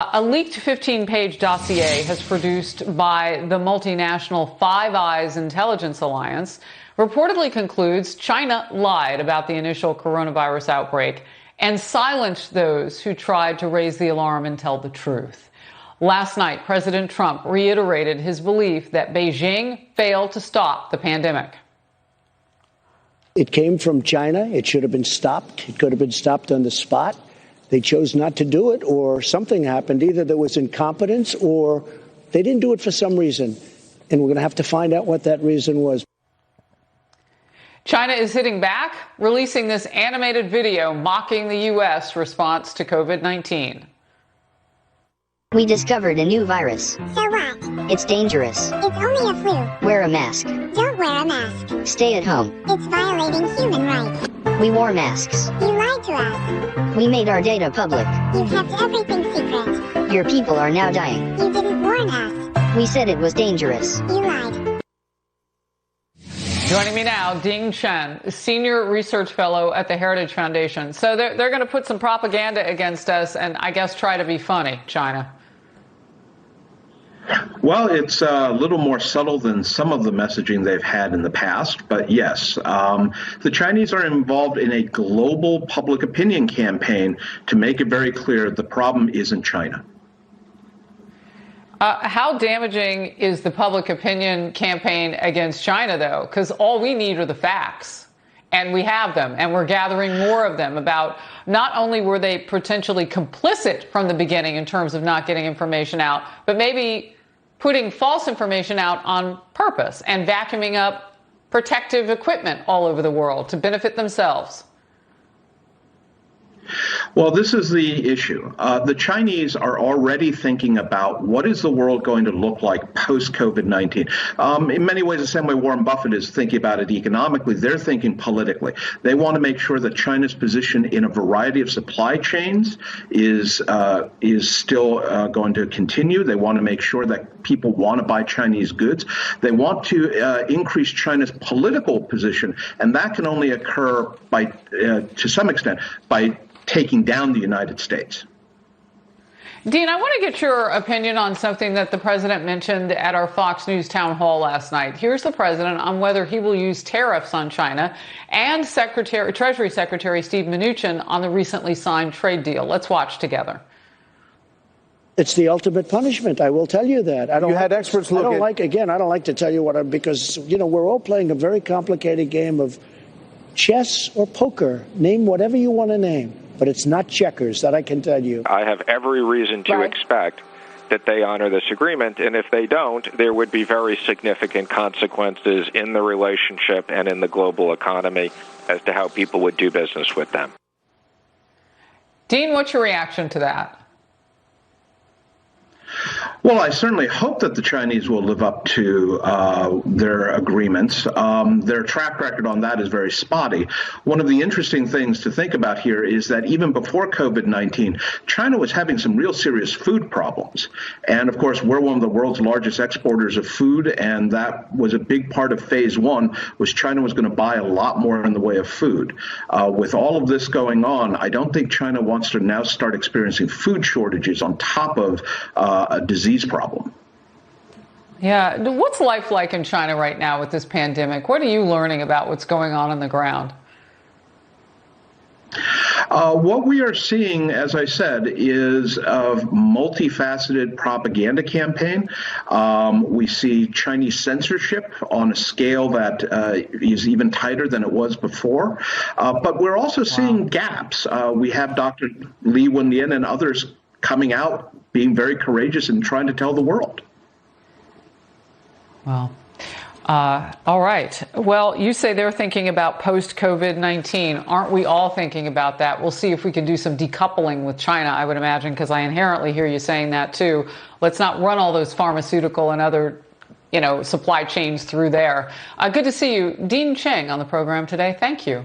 A leaked 15-page dossier has produced by the multinational Five Eyes Intelligence Alliance reportedly concludes China lied about the initial coronavirus outbreak and silenced those who tried to raise the alarm and tell the truth. Last night, President Trump reiterated his belief that Beijing failed to stop the pandemic. It came from China. It should have been stopped. It could have been stopped on the spot. They chose not to do it, or something happened. Either there was incompetence or they didn't do it for some reason. And we're going to have to find out what that reason was. China is hitting back, releasing this animated video mocking the U.S. response to COVID-19. We discovered a new virus. So what? It's dangerous. It's only a flu. Wear a mask. Don't wear a mask. Stay at home. It's violating human rights. We wore masks. You lied to us. We made our data public. You kept everything secret. Your people are now dying. You didn't warn us. We said it was dangerous. You lied. Joining me now, Ding Chen, Senior Research Fellow at the Heritage Foundation. So they're going to put some propaganda against us and I guess try to be funny, China. Well, it's a little more subtle than some of the messaging they've had in the past, but yes, the Chinese are involved in a global public opinion campaign to make it very clear the problem isn't China. How damaging is the public opinion campaign against China, though? Because all we need are the facts. And we have them, and we're gathering more of them about not only were they potentially complicit from the beginning in terms of not getting information out, but maybe putting false information out on purpose and vacuuming up protective equipment all over the world to benefit themselves. Well, this is the issue. The Chinese are already thinking about what is the world going to look like post-COVID-19. In many ways, the same way Warren Buffett is thinking about it economically, they're thinking politically. They want to make sure that China's position in a variety of supply chains is still going to continue. They want to make sure that people want to buy Chinese goods. They want to increase China's political position, and that can only occur by, to some extent, by taking down the United States. Dean, I want to get your opinion on something that the president mentioned at our Fox News town hall last night. Here's the president on whether he will use tariffs on China and Treasury Secretary Steve Mnuchin on the recently signed trade deal. Let's watch together. It's the ultimate punishment. I will tell you that. I don't. You had experts look at. I don't like to tell you what because we're all playing a very complicated game of chess or poker. Name whatever you want to name. But it's not checkers, that I can tell you. I have every reason to expect that they honor this agreement, and if they don't, there would be very significant consequences in the relationship and in the global economy as to how people would do business with them. Dean, what's your reaction to that? Well, I certainly hope that the Chinese will live up to their agreements. Their track record on that is very spotty. One of the interesting things to think about here is that even before COVID-19, China was having some real serious food problems. And of course, we're one of the world's largest exporters of food, and that was a big part of phase one, was China was going to buy a lot more in the way of food. With all of this going on, I don't think China wants to now start experiencing food shortages on top of a disease problem. Yeah. What's life like in China right now with this pandemic? What are you learning about what's going on the ground? What we are seeing, as I said, is a multifaceted propaganda campaign. We see Chinese censorship on a scale that is even tighter than it was before. But we're also seeing gaps. We have Dr. Li Wenlian and others coming out, being very courageous and trying to tell the world. Well, all right. Well, you say they're thinking about post-COVID-19. Aren't we all thinking about that? We'll see if we can do some decoupling with China, I would imagine, because I inherently hear you saying that too. Let's not run all those pharmaceutical and other, supply chains through there. Good to see you. Dean Cheng on the program today. Thank you.